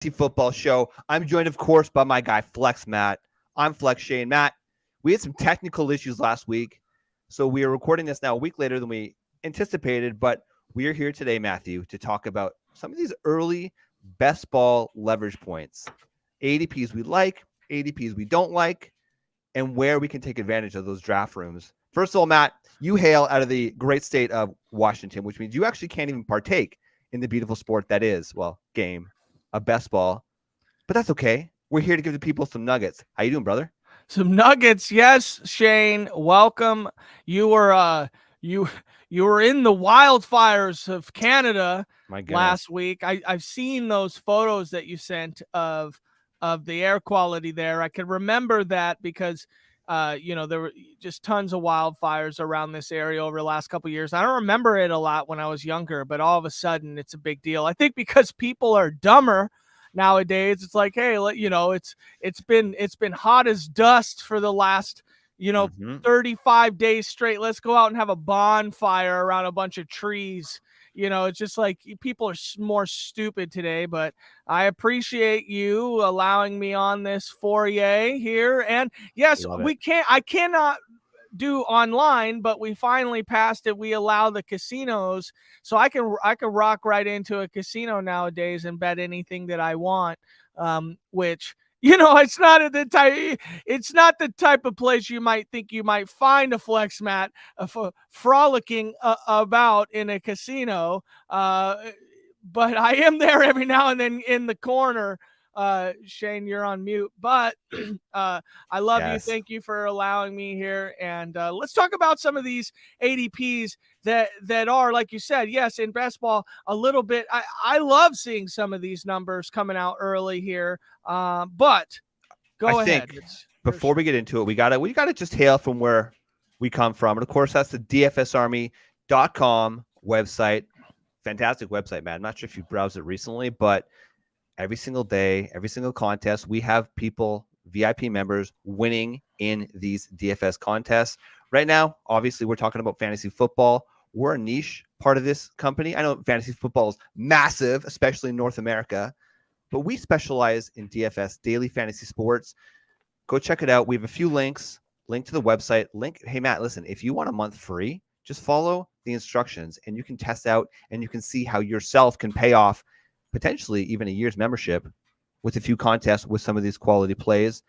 Football Show. I'm joined, of course, by my guy Flex Matt. I'm Flex Shane. Matt, we had some technical issues last week, so we are recording this now a week later than we anticipated. But we are here today, Matthew, to talk about some of these early best ball leverage points, ADPs we like, ADPs we don't like, and where we can take advantage of those draft rooms. First of all, Matt, you hail out of the great state of Washington, which means you actually can't even partake in the beautiful sport that is, game of best ball. But that's okay. We're here to give the people some nuggets. How you doing, brother? Some nuggets, yes, Shane. Welcome. You were you were in the wildfires of Canada last week. I've seen those photos that you sent of the air quality there. I could remember that because there were just tons of wildfires around this area over the last couple of years. I don't remember it a lot when I was younger, but all of a sudden it's a big deal. I think because people are dumber nowadays. It's like, hey, it's been hot as dust for the last 35 days straight. Let's go out and have a bonfire around a bunch of trees. It's just like people are more stupid today, but I appreciate you allowing me on this foray here. And yes, I cannot do online, but we finally passed it. We allow the casinos, so I can rock right into a casino nowadays and bet anything that I want. Which it's not the type of place you might think you might find a flex mat frolicking about in a casino. But I am there every now and then in the corner. Shane, you're on mute, but I love you. Thank you for allowing me here. And let's talk about some of these ADPs that are, like you said, yes, in best ball a little bit. I love seeing some of these numbers coming out early here. But go ahead. Before we get into it, we gotta just hail from where we come from. And of course, that's the DFSArmy.com website. Fantastic website, man. I'm not sure if you browsed it recently, but every single day, every single contest, we have people, VIP members, winning in these DFS contests. Right now, obviously, we're talking about fantasy football. We're a niche part of this company. I know fantasy football is massive, especially in North America, but we specialize in DFS, daily fantasy sports. Go check it out. We have a few links. Link to the website. Hey, Matt, listen, if you want a month free, just follow the instructions, and you can test out, and you can see how yourself can pay off potentially even a year's membership with a few contests with some of these quality plays.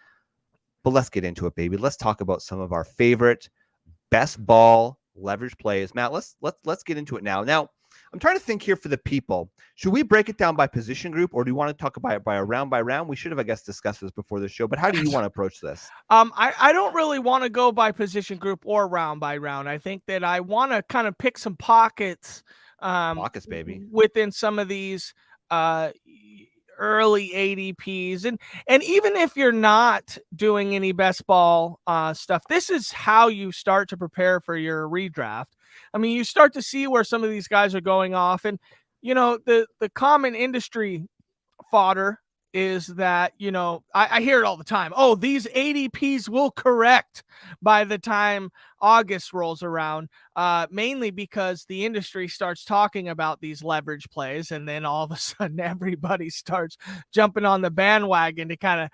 But let's get into it, baby. Let's talk about some of our favorite best ball leverage plays. Matt, let's get into it now. Now, I'm trying to think here for the people. Should we break it down by position group, or do you want to talk about it by round? We should have, I guess, discussed this before the show, but how do you want to approach this? I don't really want to go by position group or round by round. I think that I want to kind of pick some pockets. Pockets, baby. Within some of these early ADPs, and even if you're not doing any best ball stuff, this is how you start to prepare for your redraft. I mean, you start to see where some of these guys are going off, and the common industry fodder is that I hear it all the time. Oh, these ADPs will correct by the time August rolls around, mainly because the industry starts talking about these leverage plays, and then all of a sudden everybody starts jumping on the bandwagon to kind of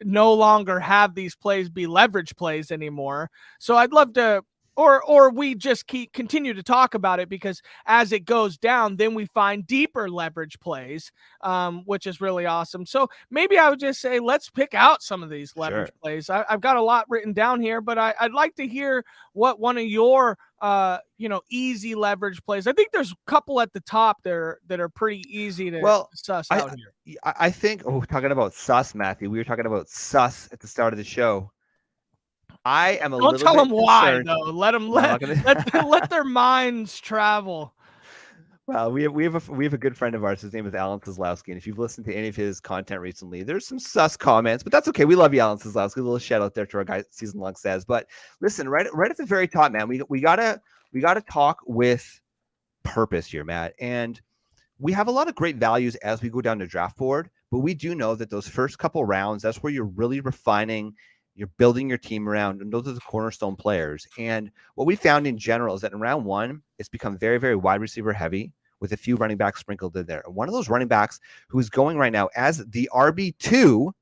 no longer have these plays be leverage plays anymore. So I'd love to, or we just continue to talk about it, because as it goes down, then we find deeper leverage plays, which is really awesome. So maybe I would just say, let's pick out some of these leverage plays. I've got a lot written down here, but I'd like to hear what one of your, easy leverage plays. I think there's a couple at the top there that are pretty easy to suss out here. I think, talking about sus, Matthew, we were talking about sus at the start of the show. I am a Don't little tell bit them why, concerned. though. Let them let their minds travel. Well, we have a good friend of ours. His name is Alan Kozlowski, and if you've listened to any of his content recently, there's some sus comments, but that's okay. We love you, Alan Kozlowski. A little shout out there to our guy Season Long Says. But listen, right at the very top, man, we gotta talk with purpose here, Matt. And we have a lot of great values as we go down the draft board, but we do know that those first couple rounds, that's where you're really refining. You're building your team around, and those are the cornerstone players. And what we found in general is that in round one, it's become very, very wide receiver heavy. with a few running backs sprinkled in there. And one of those running backs who is going right now as the RB2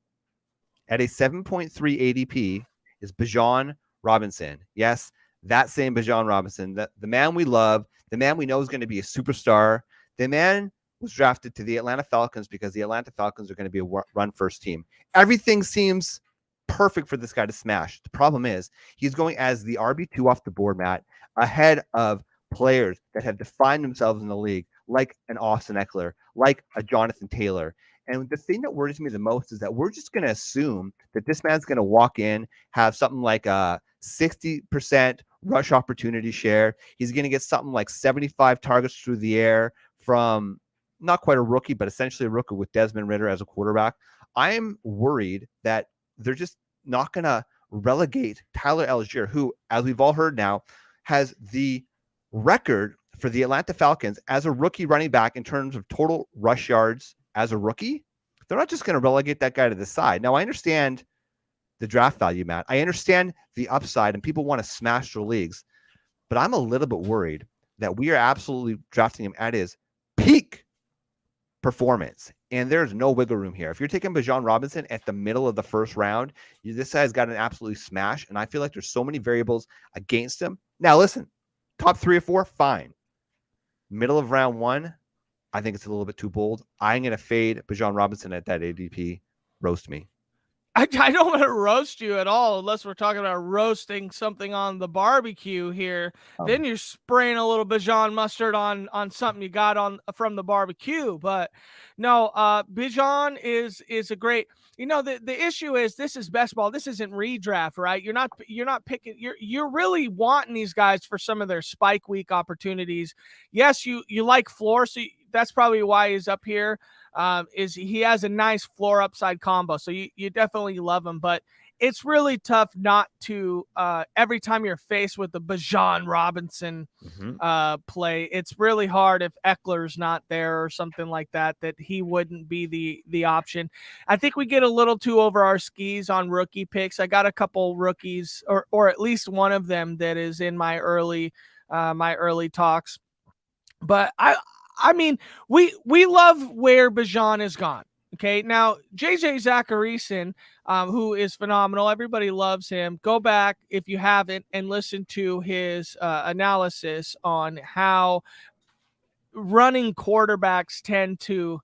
at a 7.3 ADP is Bijan Robinson. Yes, that same Bijan Robinson, the man we love, the man we know is going to be a superstar. The man was drafted to the Atlanta Falcons because the Atlanta Falcons are going to be a run-first team. Everything seems perfect for this guy to smash. The problem is he's going as the RB2 off the board, Matt, ahead of players that have defined themselves in the league, like an Austin Eckler, like a Jonathan Taylor. And the thing that worries me the most is that we're just going to assume that this man's going to walk in, have something like a 60% rush opportunity share. He's going to get something like 75 targets through the air from not quite a rookie, but essentially a rookie with Desmond Ridder as a quarterback. I'm worried that they're just not going to relegate Tyler Algier, who, as we've all heard now, has the record for the Atlanta Falcons as a rookie running back in terms of total rush yards as a rookie. They're not just going to relegate that guy to the side. Now, I understand the draft value, Matt. I understand the upside, and people want to smash their leagues, but I'm a little bit worried that we are absolutely drafting him at his peak performance, and there's no wiggle room here. If you're taking Bijan Robinson at the middle of the first round, this guy's got an absolutely smash, and I feel like there's so many variables against him. Now, listen, top 3 or 4, fine. Middle of round 1, I think it's a little bit too bold. I'm going to fade Bijan Robinson at that ADP. Roast me. I don't want to roast you at all unless we're talking about roasting something on the barbecue here. Then you're spraying a little Bijan mustard on something you got from the barbecue. But no, Bijan is a great. The issue is this is best ball. This isn't redraft, right? You're not picking. You're really wanting these guys for some of their spike week opportunities. Yes, you like floor, so that's probably why he's up here. Is he has a nice floor upside combo, so you definitely love him. But it's really tough not to every time you're faced with the Bijan Robinson play. It's really hard if Eckler's not there or something like that he wouldn't be the option. I think we get a little too over our skis on rookie picks. I got a couple rookies, or at least one of them that is in my early talks. But I mean, we love where Bijan has gone. Okay, now JJ Zachariason, who is phenomenal. Everybody loves him. Go back if you haven't and listen to his analysis on how running quarterbacks tend to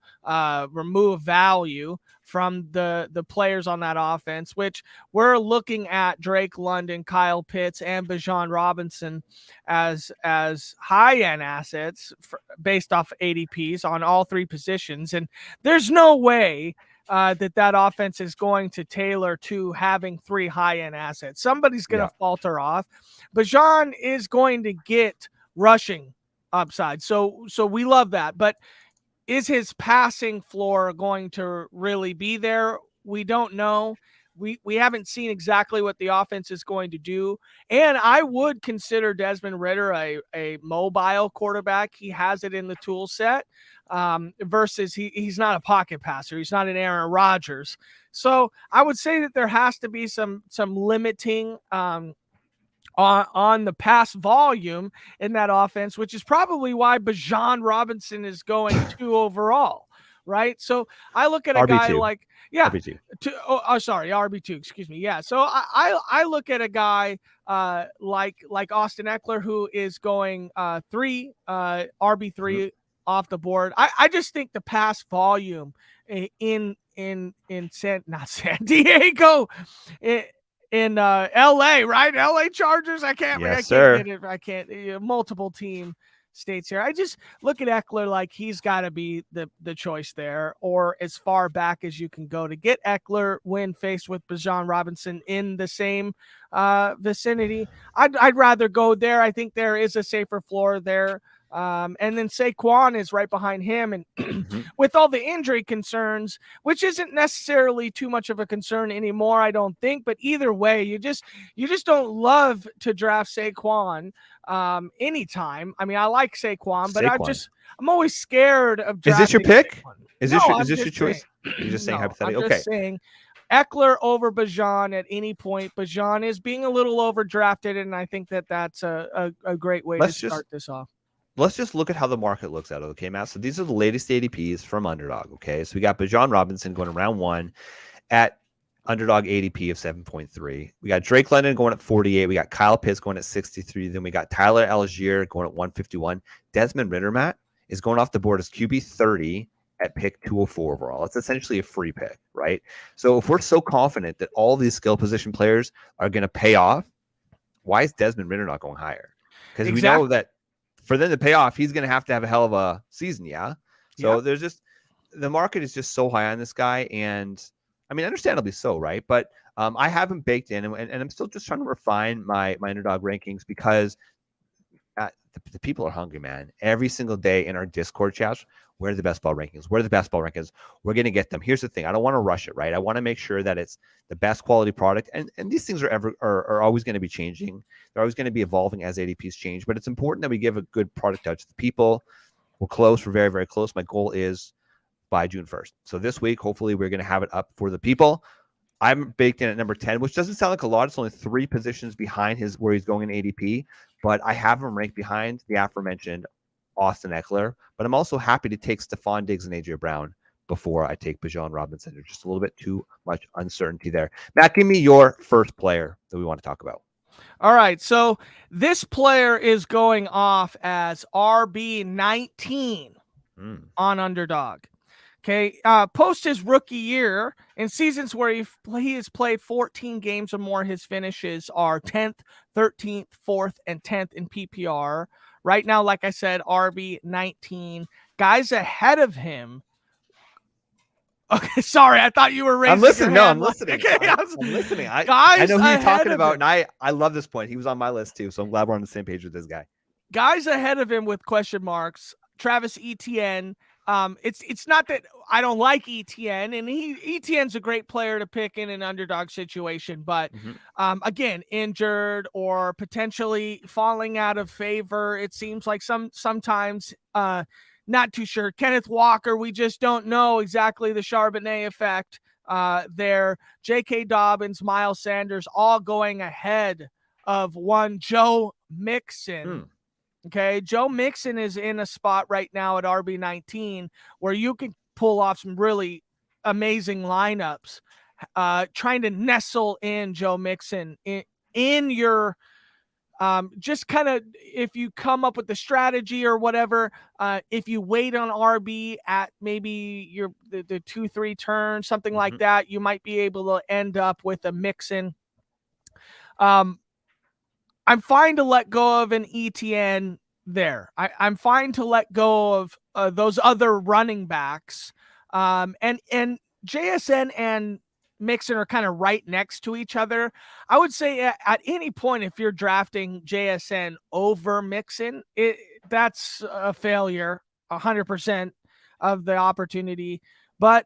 remove value from the players on that offense, which we're looking at Drake London, Kyle Pitts, and Bijan Robinson as high-end assets based off ADPs on all 3 positions. And there's no way that offense is going to tailor to having 3 high-end assets. Somebody's going to falter off. Bijan is going to get rushing upside. So we love that. But is his passing floor going to really be there? We don't know. We haven't seen exactly what the offense is going to do. And I would consider Desmond Ridder a mobile quarterback. He has it in the tool set versus he's not a pocket passer. He's not an Aaron Rodgers. So I would say that there has to be some limiting on the pass volume in that offense, which is probably why Bijan Robinson is going 2 overall, right? So I look at a RB2. Guy like, RB2. RB2, excuse me. Yeah. So I look at a guy like Austin Eckler, who is going 3 RB3 off the board. I just think the pass volume in San Diego, in LA, right? LA Chargers. I can't multiple team states here. I just look at Eckler like he's got to be the choice there, or as far back as you can go to get Eckler when faced with Bijan Robinson in the same vicinity. I'd rather go there. I think there is a safer floor there. And then Saquon is right behind him. And with all the injury concerns, which isn't necessarily too much of a concern anymore, I don't think. But either way, you just don't love to draft Saquon anytime. I mean, I like Saquon, but I'm always scared of drafting. Is this your pick? Saquon. Is this your choice? You're just saying hypothetically. I'm just saying Eckler over Bijan at any point. Bijan is being a little overdrafted, and I think that's a great way to start this off. let's just look at how the market looks at it, okay, Matt? So these are the latest ADPs from Underdog, okay? So we got Bijan Robinson going to round 1 at Underdog ADP of 7.3. We got Drake London going at 48. We got Kyle Pitts going at 63. Then we got Tyler Algier going at 151. Desmond Ridder, Matt, is going off the board as QB 30 at pick 204 overall. It's essentially a free pick, right? So if we're so confident that all these skill position players are going to pay off, why is Desmond Ridder not going higher? Because we know that for them to pay off, he's going to have a hell of a season, yeah? So there's just – the market is just so high on this guy, and – I mean, understandably so, right? But I haven't baked in, and I'm still just trying to refine my Underdog rankings because the people are hungry, man. Every single day in our Discord chats, where are the best ball rankings? Where are the best ball rankings? We're going to get them. Here's the thing. I don't want to rush it, right? I want to make sure that it's the best quality product. And these things are always going to be changing. They're always going to be evolving as ADPs change. But it's important that we give a good product out to the people. We're close. We're very, very close. My goal is by June 1st. So this week, hopefully, we're going to have it up for the people. I'm baked in at number 10, which doesn't sound like a lot. It's only 3 positions behind where he's going in ADP, but I have him ranked behind the aforementioned Austin Ekeler. But I'm also happy to take Stephon Diggs and AJ Brown before I take Bijan Robinson. There's just a little bit too much uncertainty there. Matt, give me your first player that we want to talk about. All right, so this player is going off as RB19 on Underdog. Okay, post his rookie year, in seasons where he has played 14 games or more, his finishes are 10th, 13th, 4th, and 10th in PPR. Right now, like I said, RB19. Guys ahead of him. Okay, sorry, I thought you were raising I'm listening. your No, hand. I'm listening. Okay, I'm listening. I know who you're talking about, and I love this point. He was on my list too, so I'm glad we're on the same page with this guy. Guys ahead of him with question marks. Travis Etienne. It's not that I don't like Etienne, and Etienne's a great player to pick in an underdog situation, but again, injured or potentially falling out of favor. It seems like sometimes not too sure. Kenneth Walker, we just don't know exactly the Charbonnet effect there. J.K. Dobbins, Miles Sanders, all going ahead of one Joe Mixon. Okay, Joe Mixon is in a spot right now at RB19 where you can pull off some really amazing lineups, trying to nestle in Joe Mixon in your just kind of, if you come up with the strategy or whatever, if you wait on RB at maybe the 2-3 turn, something like that, you might be able to end up with a Mixon. I'm fine to let go of an ETN there. I'm fine to let go of those other running backs. And JSN and Mixon are kind of right next to each other. I would say at any point, if you're drafting JSN over Mixon, that's a failure, 100% of the opportunity. But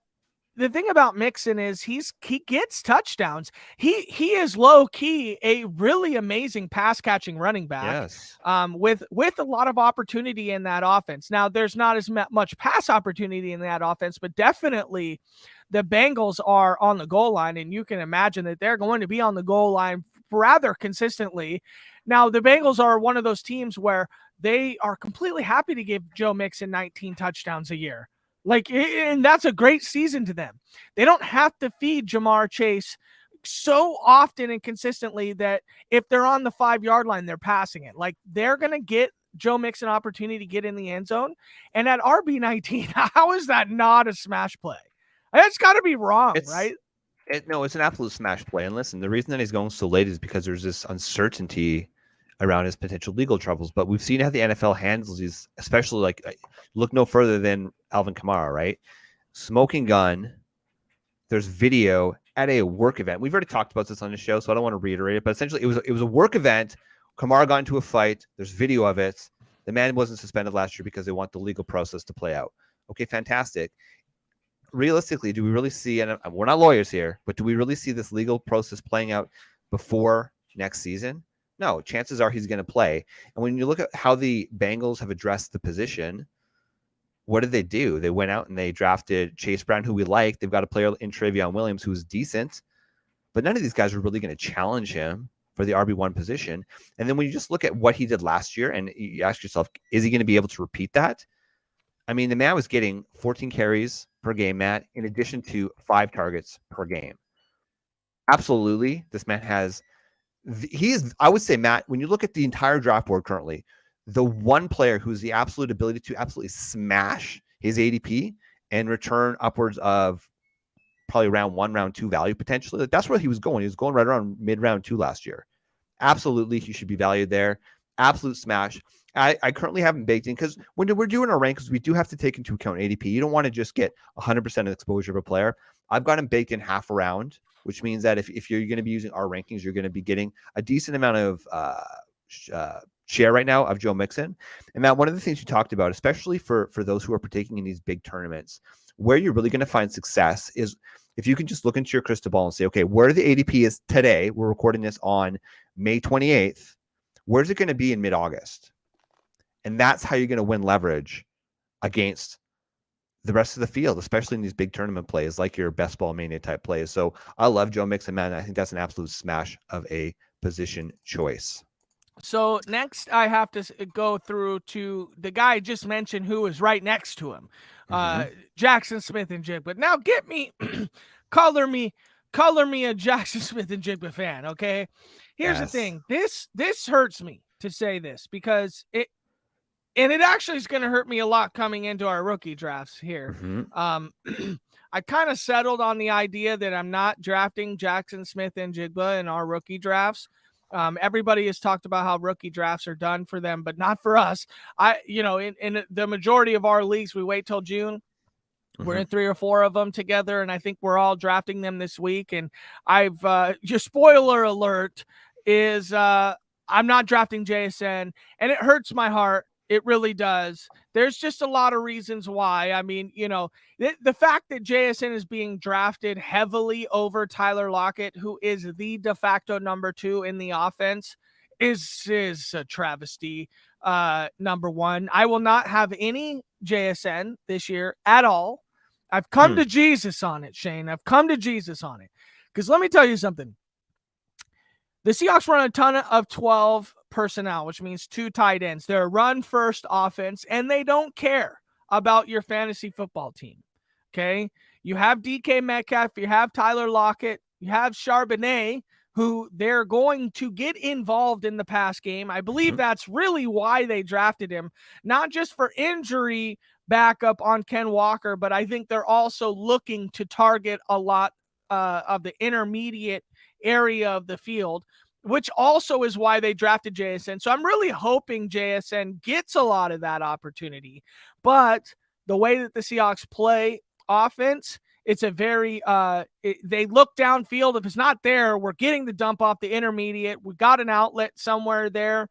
the thing about Mixon is he gets touchdowns. He is low key a really amazing pass catching running back. Yes. With a lot of opportunity in that offense. Now there's not as much pass opportunity in that offense, but definitely the Bengals are on the goal line, and you can imagine that they're going to be on the goal line rather consistently. Now the Bengals are one of those teams where they are completely happy to give Joe Mixon 19 touchdowns a year. And that's a great season to them. They don't have to feed Jamar Chase so often and consistently that if they're on the 5-yard line, they're passing it. Like, they're going to get Joe Mixon an opportunity to get in the end zone. And at RB19, how is that not a smash play? It's got to be wrong, right? No, it's an absolute smash play. And listen, the reason that he's going so late is because there's this uncertainty around his potential legal troubles. But we've seen how the NFL handles these, especially look no further than Alvin Kamara, right? Smoking gun. There's video at a work event. We've already talked about this on the show, so I don't want to reiterate it, but essentially it was a work event. Kamara got into a fight. There's video of it. The man wasn't suspended last year because they want the legal process to play out. Okay, fantastic. Realistically, do we really see, and we're not lawyers here, but do we really see this legal process playing out before next season? No, chances are he's going to play. And when you look at how the Bengals have addressed the position, what did they do? They went out and they drafted Chase Brown, who we like. They've got a player in Travion Williams who's decent, but none of these guys are really going to challenge him for the RB1 position. And then when you just look at what he did last year and you ask yourself, is he going to be able to repeat that? I mean, the man was getting 14 carries per game, Matt, in addition to 5 targets per game. Absolutely. This man has, I would say, Matt, when you look at the entire draft board currently, the one player who's the absolute ability to absolutely smash his ADP and return upwards of probably round 1, round 2 value potentially. That's where he was going. He was going right around mid round 2 last year. Absolutely, he should be valued there. Absolute smash. I currently haven't baked in because when we're doing our rankings, we do have to take into account ADP. You don't want to just get 100% of exposure of a player. I've got him baked in half a round, which means that if you're going to be using our rankings, you're going to be getting a decent amount of share right now of Joe Mixon. And Matt, one of the things you talked about, especially for those who are partaking in these big tournaments, where you're really going to find success is if you can just look into your crystal ball and say, okay, where the ADP is today, we're recording this on May 28th, where's it going to be in mid-August? And that's how you're going to win leverage against the rest of the field, especially in these big tournament plays like your best ball mania type plays. So I love Joe Mixon, man. I think that's an absolute smash of a position choice. So next I have to go through to the guy I just mentioned who is right next to him, Jackson Smith-Njigba. But now get me, color me a Jackson Smith-Njigba fan, okay? Here's the thing. This hurts me to say this because it actually is going to hurt me a lot coming into our rookie drafts here. I kind of settled on the idea that I'm not drafting Jackson Smith-Njigba in our rookie drafts. Everybody has talked about how rookie drafts are done for them, but not for us. In the majority of our leagues, we wait till June. We're in 3 or 4 of them together, and I think we're all drafting them this week. And I've your spoiler alert is I'm not drafting JSN, and it hurts my heart. It really does. There's just a lot of reasons why. I mean, the fact that JSN is being drafted heavily over Tyler Lockett, who is the de facto number 2 in the offense, is a travesty. Number 1, I will not have any JSN this year at all. I've come to Jesus on it, Shane. I've come to Jesus on it. Because let me tell you something. The Seahawks run a ton of 12 personnel, which means 2 tight ends. They're a run-first offense, and they don't care about your fantasy football team, okay? You have DK Metcalf, you have Tyler Lockett, you have Charbonnet, who they're going to get involved in the pass game. I believe that's really why they drafted him, not just for injury backup on Ken Walker, but I think they're also looking to target a lot of the intermediate area of the field, which also is why they drafted JSN. So I'm really hoping JSN gets a lot of that opportunity. But the way that the Seahawks play offense, it's a very they look downfield. If it's not there, we're getting the dump off the intermediate. We got an outlet somewhere there.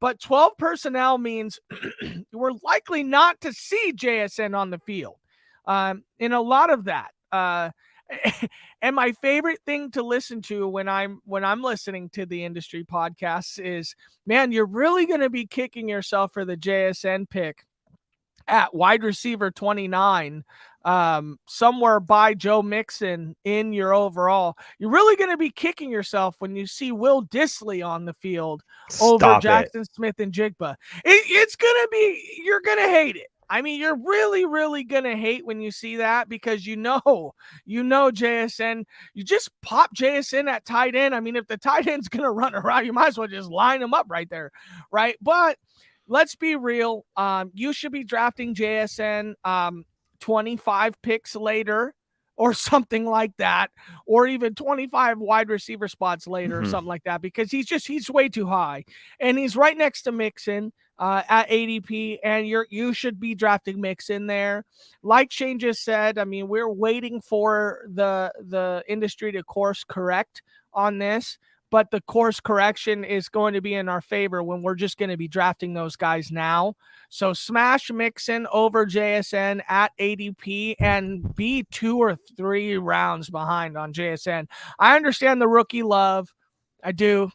But 12 personnel means we're likely not to see JSN on the field in a lot of that. And my favorite thing to listen to when I'm listening to the industry podcasts is, man, you're really going to be kicking yourself for the JSN pick at wide receiver 29, somewhere by Joe Mixon in your overall. You're really going to be kicking yourself when you see Will Dissly on the field over Jackson Smith-Njigba. It's going to be, you're going to hate it. I mean, you're really, really going to hate when you see that because you know JSN, you just pop JSN at tight end. I mean, if the tight end's going to run around, you might as well just line him up right there, right? But let's be real. You should be drafting JSN 25 picks later or something like that, or even 25 wide receiver spots later or something like that, because he's way too high. And he's right next to Mixon at ADP, and you should be drafting Mixon there. Like Shane just said, I mean, we're waiting for the industry to course correct on this, but the course correction is going to be in our favor when we're just going to be drafting those guys now. So smash Mixon over JSN at ADP and be 2 or 3 rounds behind on JSN. I understand the rookie love. I do.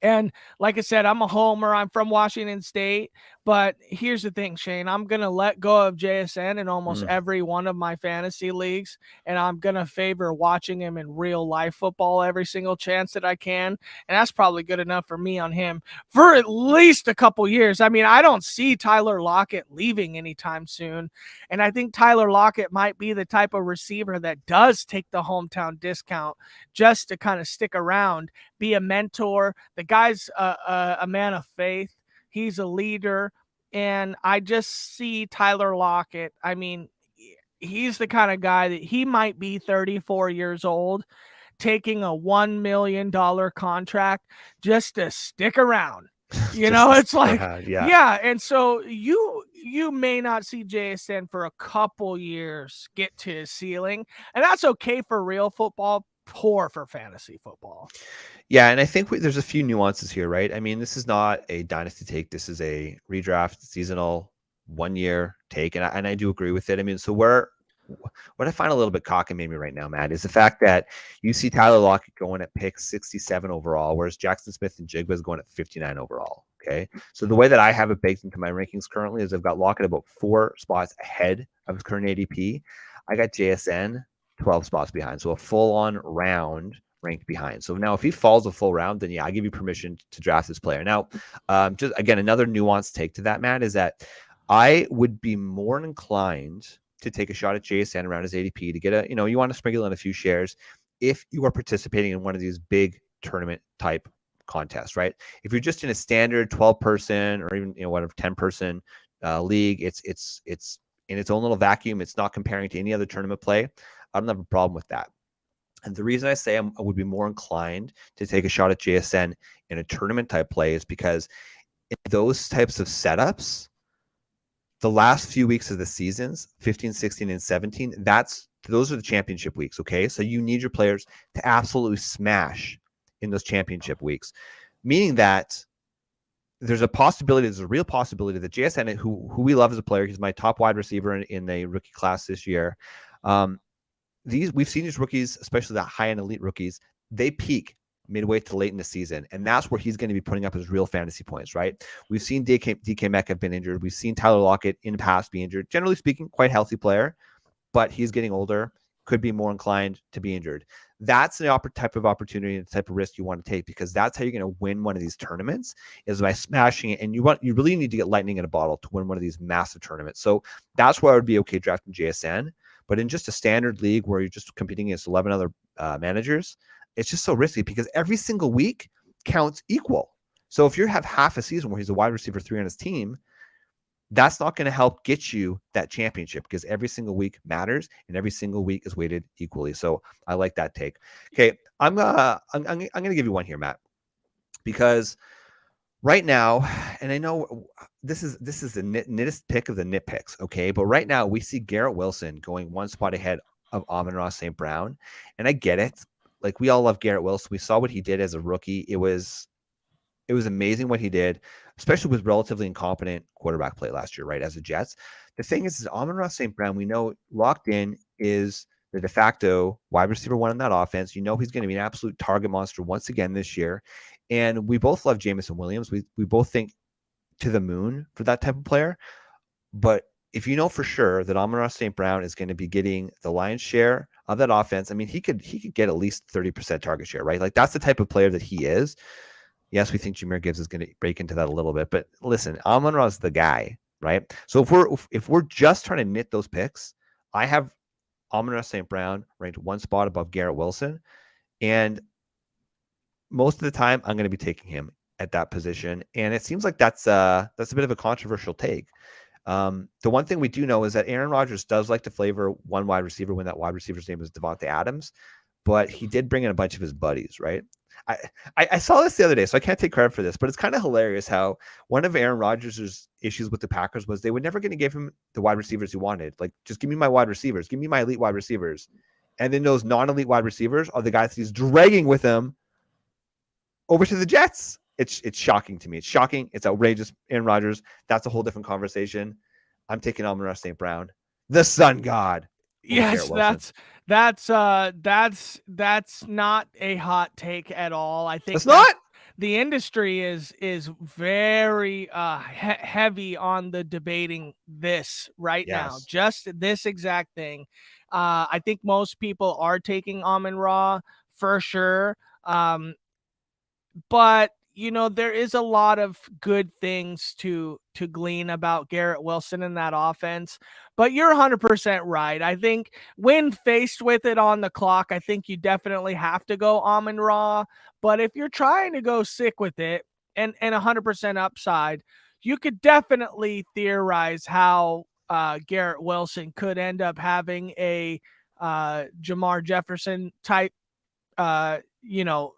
And like I said, I'm a homer. I'm from Washington State. But here's the thing, Shane, I'm going to let go of JSN in almost every one of my fantasy leagues, and I'm going to favor watching him in real life football every single chance that I can. And that's probably good enough for me on him for at least a couple years. I mean, I don't see Tyler Lockett leaving anytime soon. And I think Tyler Lockett might be the type of receiver that does take the hometown discount just to kind of stick around, be a mentor. The guy's a man of faith. He's a leader, and I just see Tyler Lockett. I mean, he's the kind of guy that he might be 34 years old, taking a $1 million contract just to stick around. You know, it's like, yeah. And so you may not see JSN for a couple years get to his ceiling, and that's okay for real football, poor for fantasy football. Yeah, and I think there's a few nuances here, right? I mean, this is not a dynasty take. This is a redraft, seasonal, 1 year take, and I do agree with it. I mean, so what I find a little bit cockamamie right now, Matt, is the fact that you see Tyler Lockett going at pick 67 overall, whereas Jackson Smith-Njigba is going at 59 overall. Okay, so the way that I have it baked into my rankings currently is I've got Lockett about 4 spots ahead of his current ADP. I got JSN 12 spots behind, so a full-on round ranked behind. So now if he falls a full round, then yeah, I give you permission to draft this player. Now, just again, another nuanced take to that, Matt, is that I would be more inclined to take a shot at JSN around his ADP to get you want to sprinkle in a few shares if you are participating in one of these big tournament type contests, right? If you're just in a standard 12-person or even, 10-person league, it's in its own little vacuum. It's not comparing to any other tournament play. I don't have a problem with that. And the reason I say I would be more inclined to take a shot at JSN in a tournament type play is because in those types of setups, the last few weeks of the seasons, 15, 16, and 17, those are the championship weeks, okay? So you need your players to absolutely smash in those championship weeks, meaning that there's a real possibility that JSN, who we love as a player, he's my top wide receiver in the rookie class this year. We've seen these rookies, especially the high-end elite rookies, they peak midway to late in the season, and that's where he's going to be putting up his real fantasy points, right? We've seen DK Metcalf been injured. We've seen Tyler Lockett in the past be injured. Generally speaking, quite healthy player, but he's getting older, could be more inclined to be injured. That's the type of opportunity and the type of risk you want to take, because that's how you're going to win one of these tournaments, is by smashing it. And you really need to get lightning in a bottle to win one of these massive tournaments. So that's where I would be okay drafting JSN. But in just a standard league where you're just competing against 11 other managers, it's just so risky because every single week counts equal. So if you have half a season where he's a wide receiver 3 on his team, that's not going to help get you that championship, because every single week matters and every single week is weighted equally. So I like that take. Okay, I'm gonna give you one here, Matt, because right now, and I know this is the nittest pick of the nitpicks, okay? But right now we see Garrett Wilson going 1 spot ahead of Amon-Ra St. Brown, and I get it. Like, we all love Garrett Wilson. We saw what he did as a rookie. It was amazing what he did, especially with relatively incompetent quarterback play last year, right, as the Jets. The thing is Amon-Ra St. Brown, we know locked in is the de facto wide receiver 1 in that offense. You know he's going to be an absolute target monster once again this year. And we both love Jameson Williams. We both think to the moon for that type of player. But if you know for sure that Amon-Ra St. Brown is going to be getting the lion's share of that offense, I mean, he could get at least 30% target share, right? Like, that's the type of player that he is. Yes, we think Jahmyr Gibbs is going to break into that a little bit, but listen, Amon-Ra is the guy, right? So if we're just trying to knit those picks, I have Amon-Ra St. Brown ranked 1 spot above Garrett Wilson, and most of the time I'm going to be taking him at that position. And it seems like that's a bit of a controversial take. The one thing we do know is that Aaron Rodgers does like to flavor one wide receiver when that wide receiver's name is Devontae Adams, but he did bring in a bunch of his buddies, right? I saw this the other day, so I can't take credit for this, but it's kind of hilarious how one of Aaron Rodgers' issues with the Packers was they were never going to give him the wide receivers he wanted. Like, just give me my wide receivers, give me my elite wide receivers. And then those non-elite wide receivers are the guys that he's dragging with him over to the Jets. It's shocking to me. It's shocking. It's outrageous. Aaron Rodgers, that's a whole different conversation. I'm taking Amon-Ra St. Brown, the sun god. Yes, that's not a hot take at all. I think it's not. the industry is very heavy on the debating this right now, just this exact thing. I think most people are taking Amon-Ra for sure. But you know, there is a lot of good things to glean about Garrett Wilson in that offense. But you're 100% right. I think when faced with it on the clock, I think you definitely have to go Amon-Ra. But if you're trying to go sick with it and 100% upside, you could definitely theorize how Garrett Wilson could end up having a Jamar Jefferson type, you know,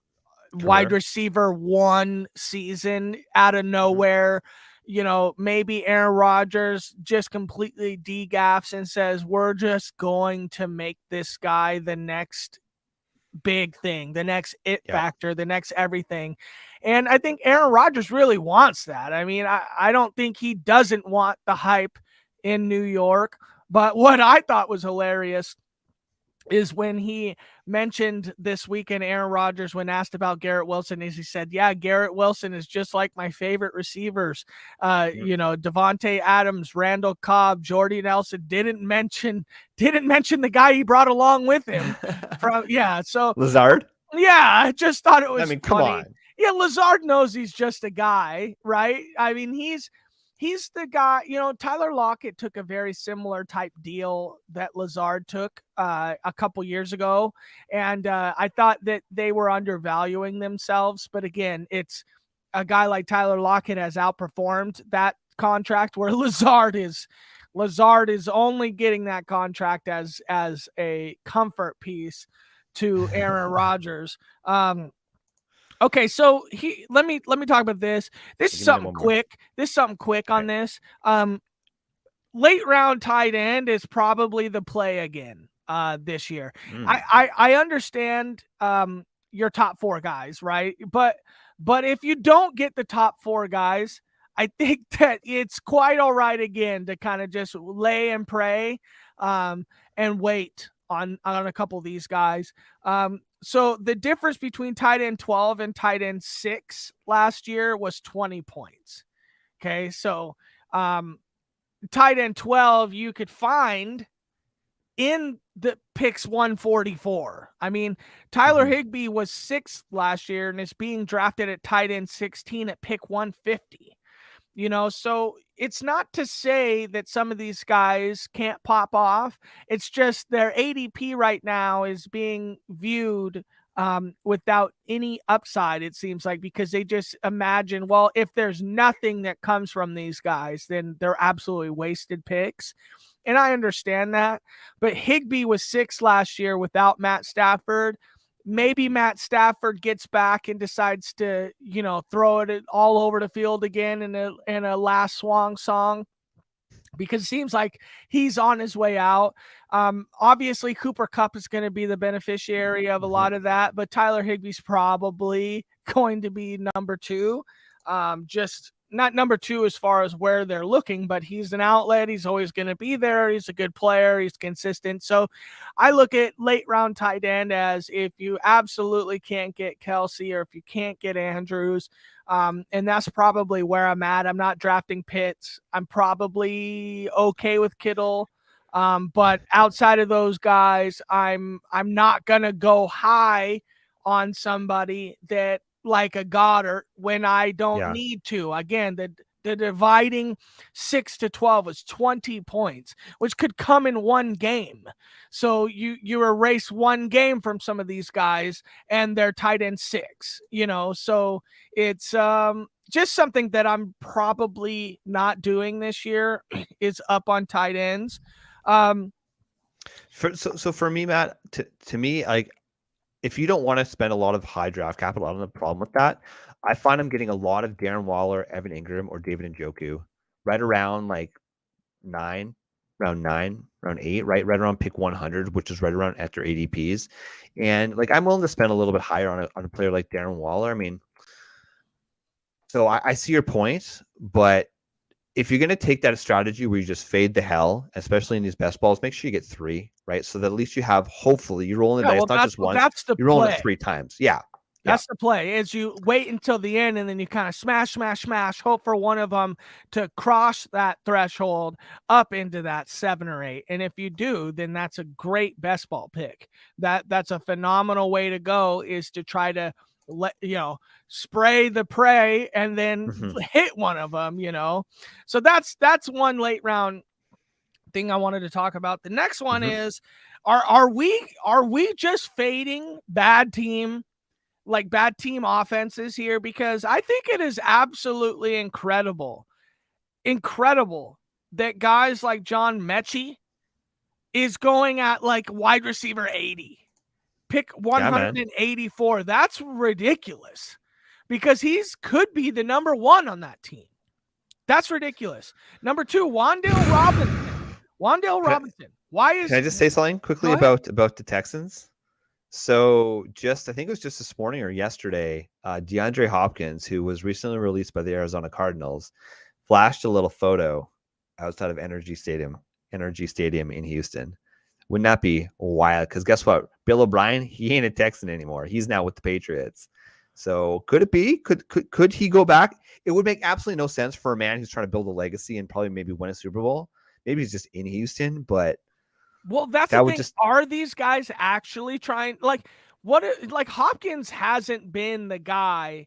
wide receiver one season out of nowhere. You know, maybe Aaron Rodgers just completely degaffs and says, we're just going to make this guy the next big thing, the next it factor, the next everything. And I think Aaron Rodgers really wants that. I mean, I don't think he doesn't want the hype in New York. But what I thought was hilarious is when he mentioned this weekend, Aaron Rodgers, when asked about Garrett Wilson, is he said, yeah, Garrett Wilson is just like my favorite receivers. You know, Devontae Adams, Randall Cobb, Jordy Nelson, didn't mention the guy he brought along with him from, so Lazard. Yeah. I just thought it was, I mean, come on. Yeah. Lazard knows he's just a guy, right? I mean, he's the guy, you know. Tyler Lockett took a very similar type deal that Lazard took a couple years ago. And I thought that they were undervaluing themselves. But again, it's a guy like Tyler Lockett has outperformed that contract, where Lazard is only getting that contract as a comfort piece to Aaron Rodgers. Okay, so let me talk about this. This is something quick. On this. Late round tight end is probably the play again this year. I understand your top four guys, right? But if you don't get the top four guys, I think that it's quite all right again to kind of just lay and pray and wait on a couple of these guys. So the difference between tight end 12 and tight end 6 last year was 20 points. Okay. So, tight end 12, you could find in the picks 144. I mean, Tyler Higbee was 6th last year and is being drafted at tight end 16 at pick 150. You know, so it's not to say that some of these guys can't pop off. It's just their ADP right now is being viewed without any upside, it seems like, because they just imagine, well, if there's nothing that comes from these guys, then they're absolutely wasted picks. And I understand that. But Higbee was 6th last year without Matt Stafford. Maybe Matt Stafford gets back and decides to, you know, throw it all over the field again in a last swan song, because it seems like he's on his way out. Obviously, Cooper Kupp is going to be the beneficiary of a lot of that, but Tyler Higbee's probably going to be number 2. Just not number 2 as far as where they're looking, but he's an outlet. He's always going to be there. He's a good player. He's consistent. So I look at late round tight end as if you absolutely can't get Kelsey or if you can't get Andrews. And that's probably where I'm at. I'm not drafting Pitts. I'm probably okay with Kittle. But outside of those guys, I'm not going to go high on somebody that, like a Goddard, when I don't need to. Again, the dividing 6 to 12 is 20 points, which could come in one game. So you erase one game from some of these guys and they're tight end 6, you know. So it's just something that I'm probably not doing this year is up on tight ends. So for me, Matt, to me, like, if you don't want to spend a lot of high draft capital, I don't have a problem with that. I find I'm getting a lot of Darren Waller, Evan Ingram, or David Njoku right around like round 8, right around pick 100, which is right around after ADPs. And like, I'm willing to spend a little bit higher on a player like Darren Waller. I mean, so I see your point, but if you're going to take that strategy where you just fade the hell, especially in these best balls, make sure you get 3, right? So that at least you have, hopefully, you're rolling the dice, not just once. You're rolling it 3 times. Yeah. That's the play, is you wait until the end and then you kind of smash, hope for one of them to cross that threshold up into that 7 or 8. And if you do, then that's a great best ball pick. That's a phenomenal way to go, is to try to spray the prey and then hit one of them, So that's one late round thing I wanted to talk about. The next one is, are we just fading bad team offenses here? Because I think it is absolutely incredible that guys like John Mechie is going at like wide receiver 80, pick 184. That's ridiculous, because could be the number 1 on that team. That's ridiculous. Number 2, Wan'Dale Robinson. Can I just say something quickly about the Texans? So I think it was just this morning or yesterday, DeAndre Hopkins, who was recently released by the Arizona Cardinals, flashed a little photo outside of Energy Stadium in Houston. Wouldn't that be wild? Because guess what? Bill O'Brien, he ain't a Texan anymore. He's now with the Patriots. So could it be? Could he go back? It would make absolutely no sense for a man who's trying to build a legacy and probably maybe win a Super Bowl. Maybe he's just in Houston, but that's the thing. Are these guys actually trying? Like Hopkins hasn't been the guy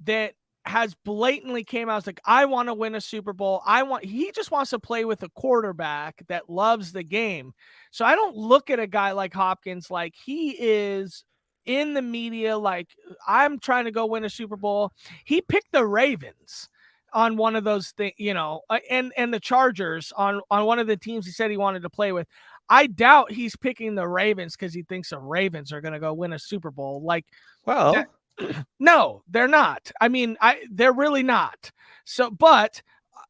that has blatantly came out as like, I want to win a Super Bowl. He just wants to play with a quarterback that loves the game. So I don't look at a guy like Hopkins like he is in the media like, I'm trying to go win a Super Bowl. He picked the Ravens on one of those things, and the Chargers on one of the teams he said he wanted to play with. I doubt he's picking the Ravens because he thinks the Ravens are going to go win a Super Bowl. No, they're not. I mean, they're really not. So, but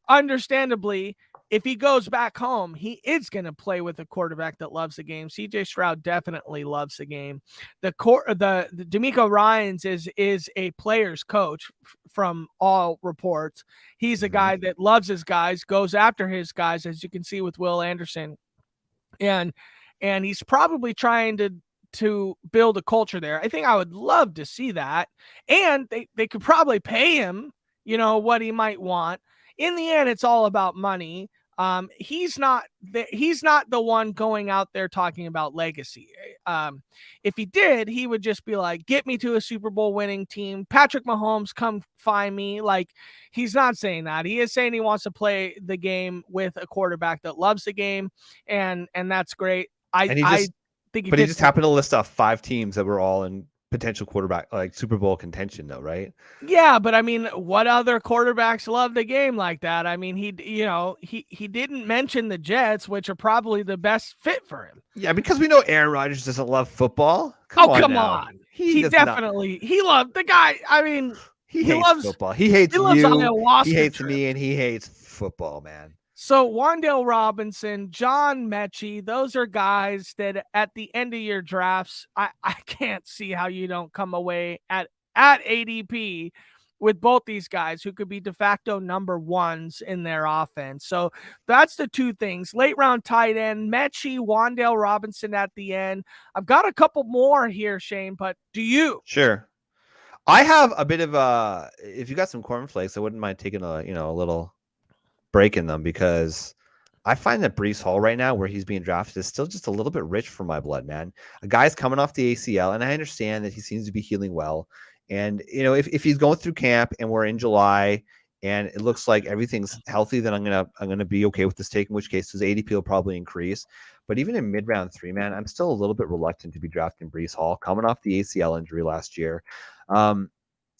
understandably, if he goes back home, he is going to play with a quarterback that loves the game. CJ Stroud definitely loves the game. The DeMeco Ryans is a player's coach from all reports. He's a guy that loves his guys, goes after his guys, as you can see with Will Anderson. And he's probably trying to build a culture there. I think I would love to see that. And they could probably pay him, what he might want. In the end, it's all about money. He's not the one going out there talking about legacy. If he did, he would just be like, get me to a Super Bowl winning team. Patrick Mahomes, come find me. Like, he's not saying that. He is saying he wants to play the game with a quarterback that loves the game. And that's great. I think he just happened to list off 5 teams that were all in potential quarterback, like Super Bowl contention though, right? Yeah, but I mean, what other quarterbacks love the game like that? I mean, he didn't mention the Jets, which are probably the best fit for him. Yeah, because we know Aaron Rodgers doesn't love football. Come on. He definitely he loved the guy. I mean, he loves football. He hates you. He hates me, and he hates football, man. So Wan'Dale Robinson, John Mechie, those are guys that at the end of your drafts, I can't see how you don't come away at ADP with both these guys who could be de facto number 1s in their offense. So that's the 2 things. Late round tight end, Mechie, Wan'Dale Robinson at the end. I've got a couple more here, Shane, but do you? Sure. I have a bit of if you got some cornflakes, I wouldn't mind taking a little break in them, because I find that Breece Hall right now, where he's being drafted, is still just a little bit rich for my blood, man. A guy's coming off the ACL, and I understand that he seems to be healing well. And, if he's going through camp and we're in July and it looks like everything's healthy, then I'm gonna be okay with this take, in which case his ADP will probably increase. But even in mid-round 3, man, I'm still a little bit reluctant to be drafting Breece Hall, coming off the ACL injury last year. It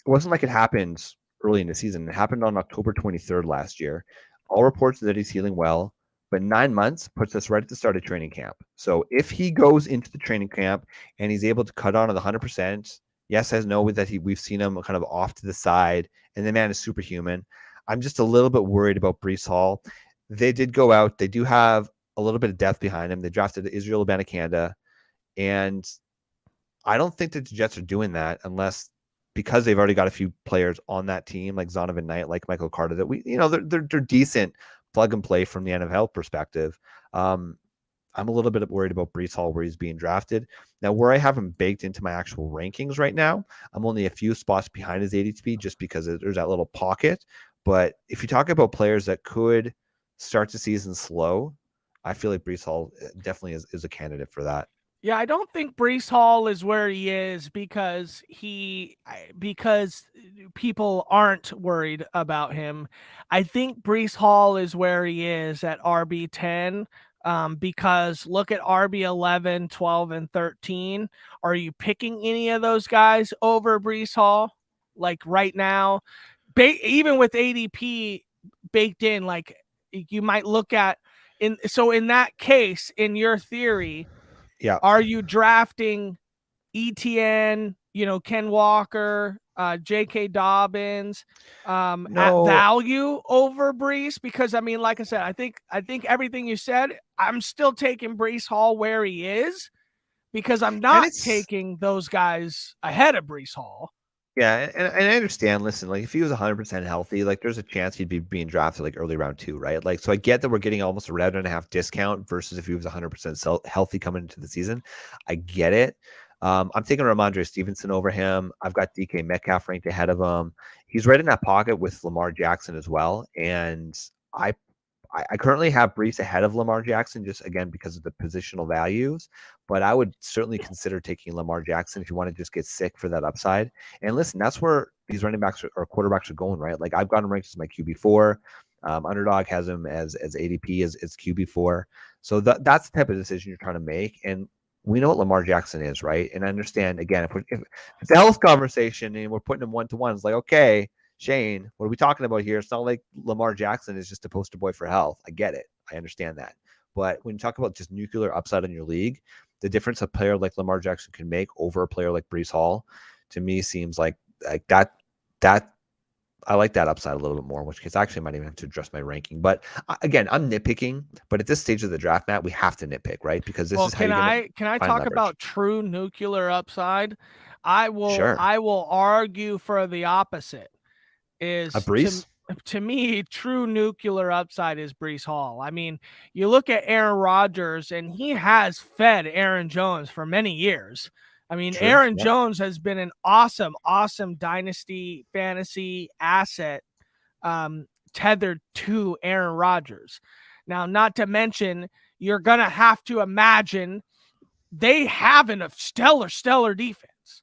wasn't like it happened early in the season. It happened on October 23rd last year. All reports that he's healing well, but 9 months puts us right at the start of training camp. So if he goes into the training camp and he's able to cut on to the 100%, yes, I know that we've seen him kind of off to the side, and the man is superhuman. I'm just a little bit worried about Breece Hall. They did go out. They do have a little bit of depth behind him. They drafted Israel Abanikanda, and I don't think that the Jets are doing that because they've already got a few players on that team, like Zonovan Knight, like Michael Carter, that they're decent plug and play from the NFL perspective. I'm a little bit worried about Breece Hall where he's being drafted. Now, where I have him baked into my actual rankings right now, I'm only a few spots behind his ADP just because there's that little pocket. But if you talk about players that could start the season slow, I feel like Breece Hall definitely is a candidate for that. Yeah, I don't think Breece Hall is where he is because people aren't worried about him. I think Breece Hall is where he is at RB10 because look at RB11, 12, and 13. Are you picking any of those guys over Breece Hall? Like right now, even with ADP baked in, like you might look at in that case, in your theory, yeah, are you drafting ETN, Ken Walker, J.K. Dobbins at value over Breece? Because I mean, like I said, I think everything you said, I'm still taking Breece Hall where he is because I'm not taking those guys ahead of Breece Hall. Yeah, and I understand. Listen, like if he was 100% healthy, like there's a chance he'd be being drafted like early round 2, right? Like, so I get that we're getting almost a round and a half discount versus if he was 100% healthy coming into the season. I get it. I'm taking Ramondre Stevenson over him. I've got DK Metcalf ranked ahead of him. He's right in that pocket with Lamar Jackson as well, and I currently have Breece ahead of Lamar Jackson just again because of the positional values, but I would certainly consider taking Lamar Jackson if you want to just get sick for that upside. And listen, that's where these running backs or quarterbacks are going, right? Like I've got him ranked as my QB4. Underdog has him as ADP as QB4. So that's the type of decision you're trying to make. And we know what Lamar Jackson is, right? And I understand again, if it's a health conversation and we're putting him 1-to-1, it's like, okay, Shane, what are we talking about here? It's not like Lamar Jackson is just a poster boy for health. I get it. I understand that. But when you talk about just nuclear upside in your league, the difference a player like Lamar Jackson can make over a player like Breece Hall, to me, seems like that I like that upside a little bit more, in which case I actually might even have to adjust my ranking. But again, I'm nitpicking. But at this stage of the draft, Matt, we have to nitpick, right? Because this is how you're can I talk about true nuclear upside? I will argue for the opposite. Is a Breece? To me, true nuclear upside is Breece Hall. I mean, you look at Aaron Rodgers, and he has fed Aaron Jones for many years. I mean, true. Aaron Jones has been an awesome dynasty fantasy asset tethered to Aaron Rodgers. Now, not to mention, you're going to have to imagine they have a stellar defense.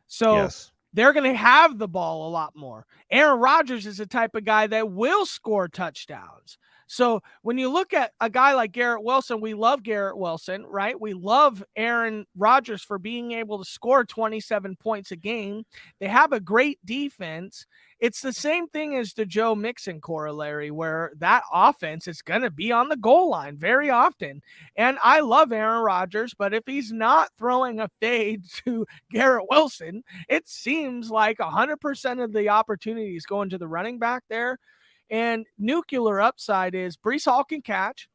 So yes. They're going to have the ball a lot more. Aaron Rodgers is the type of guy that will score touchdowns. So when you look at a guy like Garrett Wilson, we love Garrett Wilson, right? We love Aaron Rodgers for being able to score 27 points a game. They have a great defense. It's the same thing as the Joe Mixon corollary, where that offense is going to be on the goal line very often. And I love Aaron Rodgers, but if he's not throwing a fade to Garrett Wilson, it seems like 100% of the opportunities going to the running back there. And nuclear upside is Breece Hall can catch.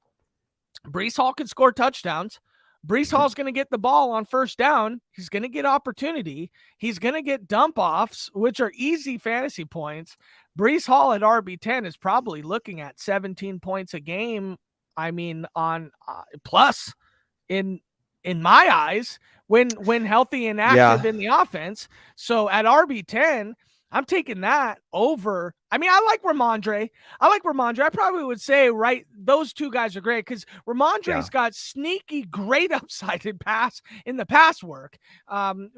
Breece Hall can score touchdowns. Breece Hall's going to get the ball on first down. He's going to get opportunity. He's going to get dump offs, which are easy fantasy points. Breece Hall at RB10 is probably looking at 17 points a game. I mean, on plus in my eyes when healthy and active in the offense. So at RB10, I'm taking that over. I mean, I like Ramondre. I probably would say, right, those two guys are great because Ramondre's got sneaky great upside in the pass work, and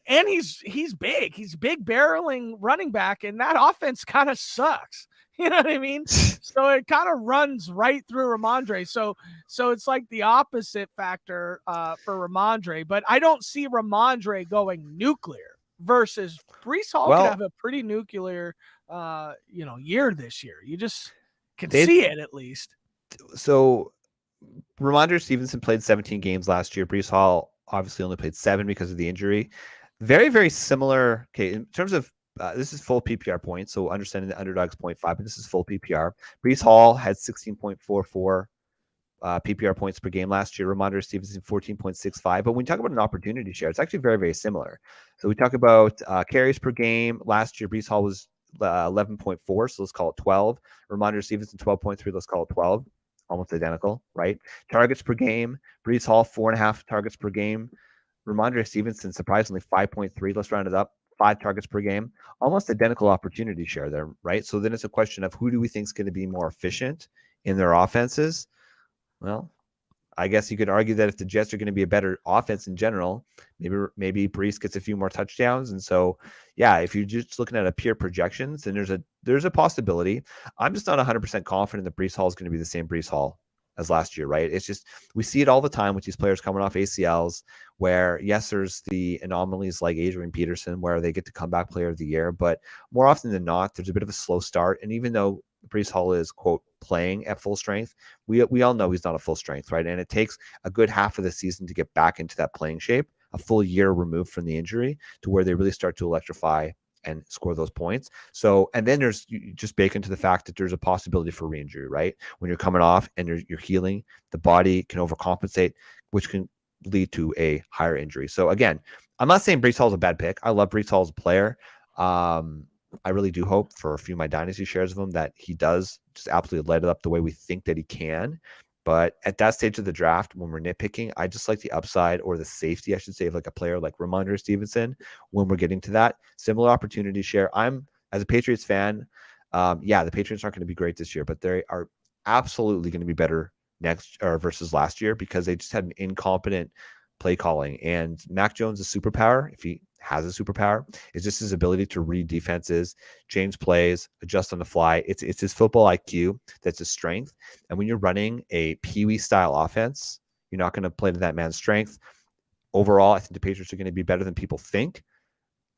he's big. He's big barreling running back, and that offense kind of sucks. You know what I mean? So it kind of runs right through Ramondre. So it's like the opposite factor for Ramondre, but I don't see Ramondre going nuclear. Versus Breece Hall could have a pretty nuclear, year this year. You just can see it at least. So Ramondre Stevenson played 17 games last year. Breece Hall obviously only played 7 because of the injury. Very, very similar. Okay, in terms of this is full PPR points, so understanding the underdog's 0.5, but this is full PPR. Breece Hall had 16.44 PPR points per game last year. Ramondre Stevenson 14.65. But when we talk about an opportunity share, it's actually very, very similar. So we talk about carries per game. Last year, Breece Hall was 11.4, so let's call it 12. Ramondre Stevenson 12.3, let's call it 12. almost identical, right? Targets per game, Breece Hall 4.5 targets per game. Ramondre Stevenson, surprisingly 5.3. Let's round it up. 5 targets per game, almost identical opportunity share there, right? So then it's a question of who do we think is going to be more efficient in their offenses? Well, I guess you could argue that if the Jets are going to be a better offense in general, maybe Breece gets a few more touchdowns. And so, yeah, if you're just looking at a pure projections, then there's a possibility. I'm just not 100% confident that Breece Hall is going to be the same Breece Hall as last year, right? It's just we see it all the time with these players coming off ACLs where, yes, there's the anomalies like Adrian Peterson where they get to comeback player of the year, but more often than not, there's a bit of a slow start. And even though Breece Hall is, quote, playing at full strength, we all know he's not at full strength, right? And it takes a good half of the season to get back into that playing shape, a full year removed from the injury to where they really start to electrify and score those points. So, and then there's you just bake into the fact that there's a possibility for re-injury, right? When you're coming off and you're healing, the body can overcompensate, which can lead to a higher injury. So again, I'm not saying Breece Hall is a bad pick. I love Breece Hall as a player. I really do hope for a few of my dynasty shares of him that he does just absolutely light it up the way we think that he can. But at that stage of the draft, when we're nitpicking, I just like the upside or the safety, I should say, of like a player like Ramondre Stevenson when we're getting to that. Similar opportunity share. I'm, as a Patriots fan, the Patriots aren't going to be great this year, but they are absolutely going to be better next or versus last year because they just had an incompetent play calling. And Mac Jones' superpower, if he has a superpower, is just his ability to read defenses, change plays, adjust on the fly. It's his football IQ that's his strength. And when you're running a Pee-wee style offense, you're not going to play to that man's strength. Overall, I think the Patriots are going to be better than people think.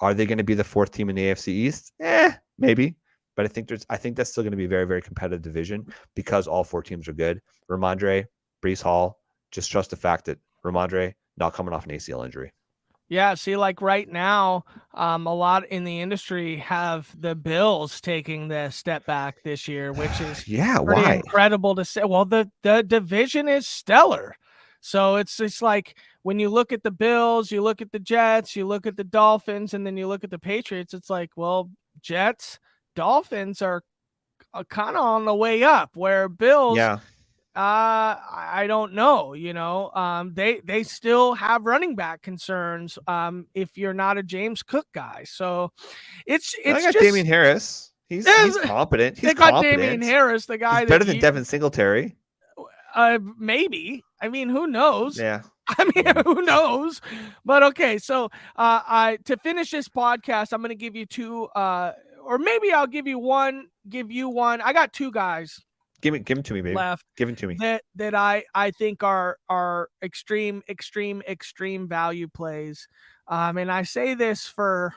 Are they going to be the 4th team in the AFC East? Maybe. But I think that's still going to be a very, very competitive division because all 4 teams are good. Ramondre, Breece Hall, just trust the fact that Ramondre not coming off an ACL injury. Yeah, see, like right now, a lot in the industry have the Bills taking the step back this year, which is why? incredible to say. Well, the division is stellar. So it's like when you look at the Bills, you look at the Jets, you look at the Dolphins, and then you look at the Patriots, it's like, well, Jets, Dolphins are kind of on the way up, where Bills – I don't know, they still have running back concerns if you're not a James Cook guy. So it's just Damien Harris. He's competent. They got Damien Harris, the guy that's better than Devin Singletary. Maybe. I mean, who knows? Yeah. I mean, who knows? But okay, so to finish this podcast, I'm going to give you 2 or maybe I'll give you one. I got 2 guys. Give him to me, baby. Left. Give him to me. That I think are extreme value plays. And I say this for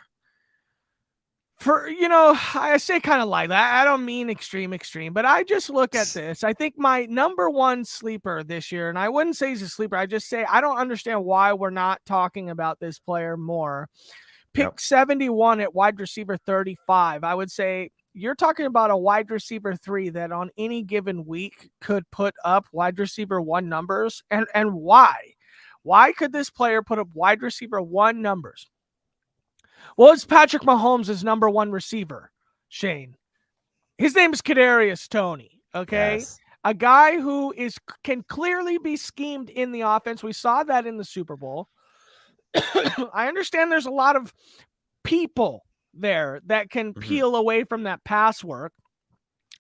I say kind of like that. I don't mean extreme, but I just look at this. I think my number 1 sleeper this year, and I wouldn't say he's a sleeper. I just say I don't understand why we're not talking about this player more. Pick 71 at wide receiver 35. I would say you're talking about a wide receiver 3 that on any given week could put up wide receiver 1 numbers. And why? Why could this player put up wide receiver 1 numbers? Well, it's Patrick Mahomes' number 1 receiver, Shane. His name is Kadarius Toney, okay? Yes. A guy who can clearly be schemed in the offense. We saw that in the Super Bowl. I understand there's a lot of people there that can peel away from that pass work,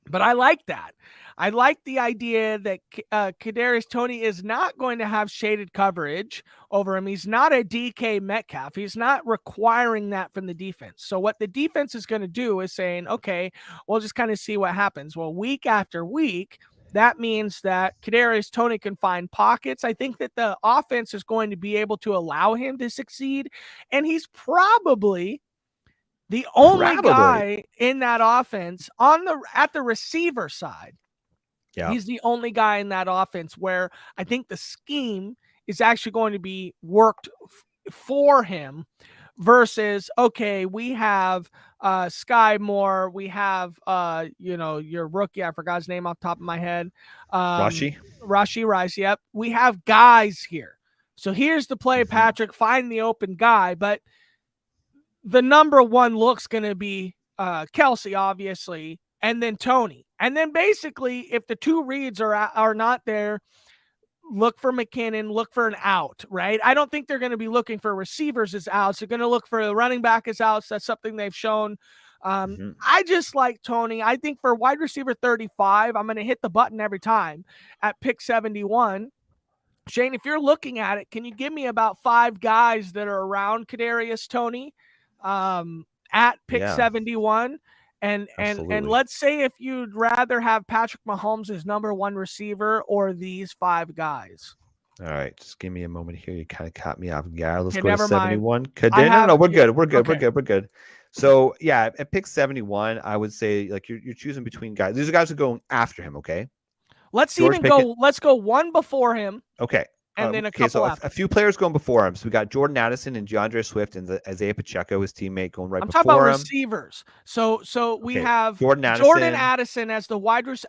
but I like that. I like the idea that Kadarius Toney is not going to have shaded coverage over him. He's not a DK Metcalf. He's not requiring that from the defense. So what the defense is going to do is saying, okay, we'll just kind of see what happens. Well, week after week, that means that Kadarius Toney can find pockets. I think that the offense is going to be able to allow him to succeed, and he's probably the only guy in that offense at the receiver side. Yeah. He's the only guy in that offense where I think the scheme is actually going to be worked for him versus, okay, we have Sky Moore, we have your rookie, I forgot his name off the top of my head. Rashee Rice, yep. We have guys here. So here's the play, Patrick, find the open guy, but the number 1 look's going to be Kelsey, obviously, and then Tony. And then basically, if the two reads are not there, look for McKinnon, look for an out, right? I don't think they're going to be looking for receivers as outs. They're going to look for the running back as outs. That's something they've shown. I just like Tony. I think for wide receiver 35, I'm going to hit the button every time at pick 71. Shane, if you're looking at it, can you give me about 5 guys that are around Kadarius Toney at pick 71? And let's say if you'd rather have Patrick Mahomes as number 1 receiver or these 5 guys. All right, just give me a moment here. You kind of caught me off guard. Let's go to 71. No, we're good. So yeah, at pick 71, I would say like you're choosing between guys. These are guys who are going after him. Okay. Let's go one before him. Okay. And then a couple after. A few players going before him. So we got Jordan Addison and DeAndre Swift and Isaiah Pacheco, his teammate, going right before him. I'm talking about receivers. So we have Jordan Addison as the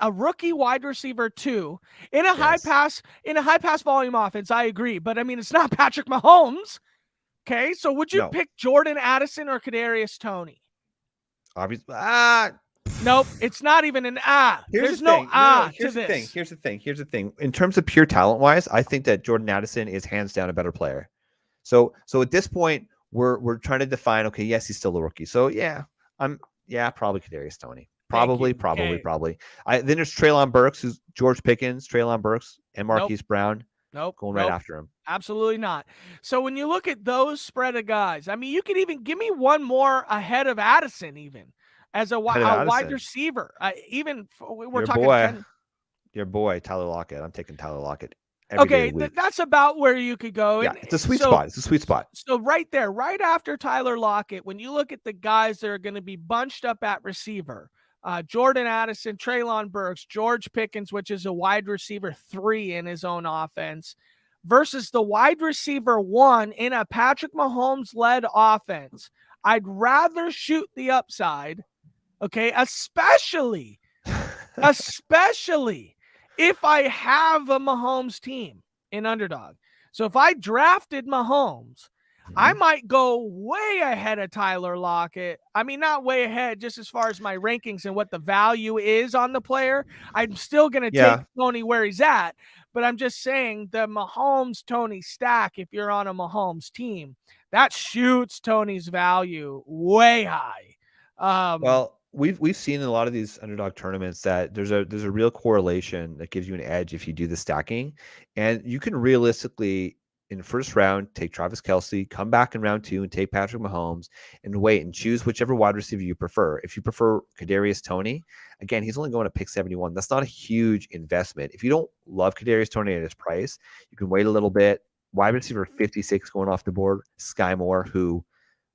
a rookie wide receiver 2 in a high pass volume offense. I agree, but I mean it's not Patrick Mahomes. Okay, so would you pick Jordan Addison or Kadarius Toney? Obviously, nope, it's not even an There's no Here's the thing. In terms of pure talent wise, I think that Jordan Addison is hands down a better player. So at this point, we're trying to define. Okay, yes, he's still a rookie. So probably Kadarius Toney. Probably. Then there's Treylon Burks, who's George Pickens, Treylon Burks, and Marquise Brown. Going right after him. Absolutely not. So when you look at those spread of guys, I mean, you could even give me one more ahead of Addison, even as a wide receiver. We're talking your boy Tyler Lockett. I'm taking Tyler Lockett. That's about where you could go. Yeah, it's a sweet spot. So right there, right after Tyler Lockett, when you look at the guys that are going to be bunched up at receiver, Jordan Addison, Treylon Burks, George Pickens, which is a wide receiver 3 in his own offense, versus the wide receiver 1 in a Patrick Mahomes-led offense. I'd rather shoot the upside, okay, especially if I have a Mahomes team in underdog. So if I drafted Mahomes, I might go way ahead of Tyler Lockett. I mean, not way ahead, just as far as my rankings and what the value is on the player. I'm still going to take Tony where he's at, but I'm just saying the Mahomes-Tony stack, if you're on a Mahomes team, that shoots Tony's value way high. Well, we've seen in a lot of these underdog tournaments that there's a real correlation that gives you an edge if you do the stacking, and you can realistically in the first round take Travis Kelce, come back in round 2 and take Patrick Mahomes, and wait and choose whichever wide receiver you prefer. If you prefer Kadarius Toney, again, he's only going to pick 71. That's not a huge investment. If you don't love Kadarius Toney at his price, you can wait a little bit. Wide receiver 56 going off the board, Sky Moore, who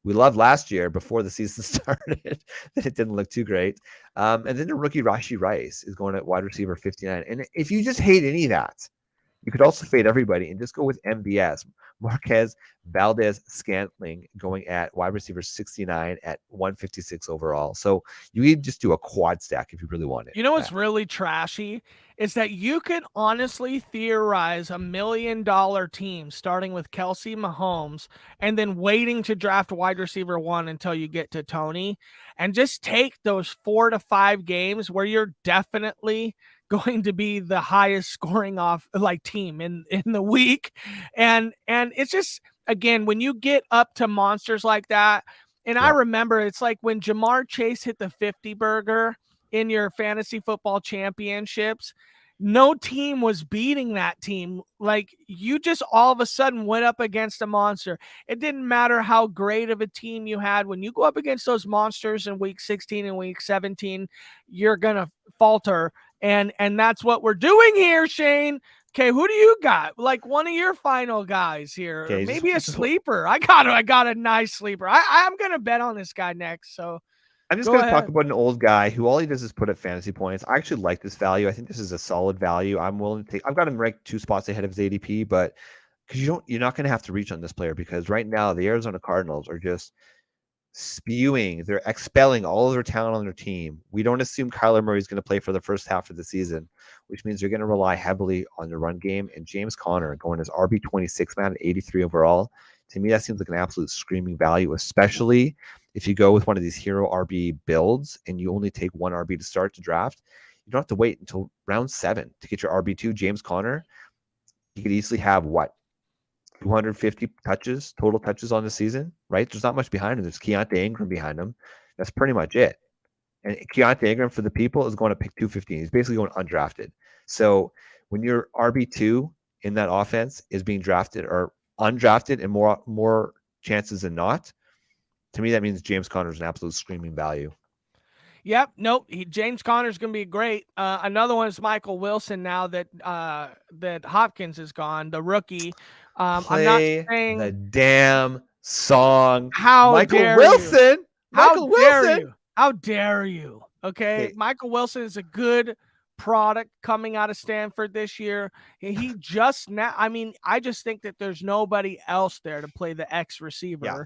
we loved last year before the season started. It didn't look too great. And then the rookie Rashee Rice is going at wide receiver 59. And if you just hate any of that, you could also fade everybody and just go with MVS, Marquez Valdes-Scantling, going at wide receiver 69 at 156 overall. So you can just do a quad stack if you really want it. You know what's really trashy is that you could honestly theorize $1 million team starting with Kelce, Mahomes, and then waiting to draft wide receiver 1 until you get to Toney, and just take those 4 to 5 games where you're definitely going to be the highest scoring team in the week. And it's just, again, when you get up to monsters like that, and I remember it's like when Jamar Chase hit the 50 burger in your fantasy football championships, no team was beating that team. Like, you just all of a sudden went up against a monster. It didn't matter how great of a team you had. When you go up against those monsters in week 16 and week 17, you're going to falter. And that's what we're doing here, Shane. Okay, who do you got? Like one of your final guys here. Okay, maybe a sleeper. I got a nice sleeper. I'm going to bet on this guy next. So I'm just going to talk about an old guy who all he does is put up fantasy points. I actually like this value. I think this is a solid value. I'm willing to take. I've got him ranked 2 spots ahead of his ADP, but because you're not going to have to reach on this player, because right now the Arizona Cardinals are just they're expelling all of their talent on their team. We don't assume Kyler Murray is going to play for the first half of the season, which means they're going to rely heavily on the run game. And James Conner going as RB26 man at 83 overall. To me, that seems like an absolute screaming value, especially if you go with one of these hero RB builds and you only take one RB to start to draft, you don't have to wait until round 7 to get your RB2. James Conner, you could easily have 250 total touches on the season, right? There's not much behind him. There's Keontae Ingram behind him. That's pretty much it. And Keontae Ingram, for the people, is going to pick 215. He's basically going undrafted. So when your RB2 in that offense is being drafted or undrafted, and more chances than not, to me, that means James Conner is an absolute screaming value. Yep. Nope. James Conner's going to be great. Another one is Michael Wilson. Now that that Hopkins is gone, the rookie. I'm not saying the damn song. How Michael dare Wilson. You? Michael Wilson. You? How dare you? Okay. Michael Wilson is a good product coming out of Stanford this year. He just now, I mean, I just think that there's nobody else there to play the X receiver. Yeah.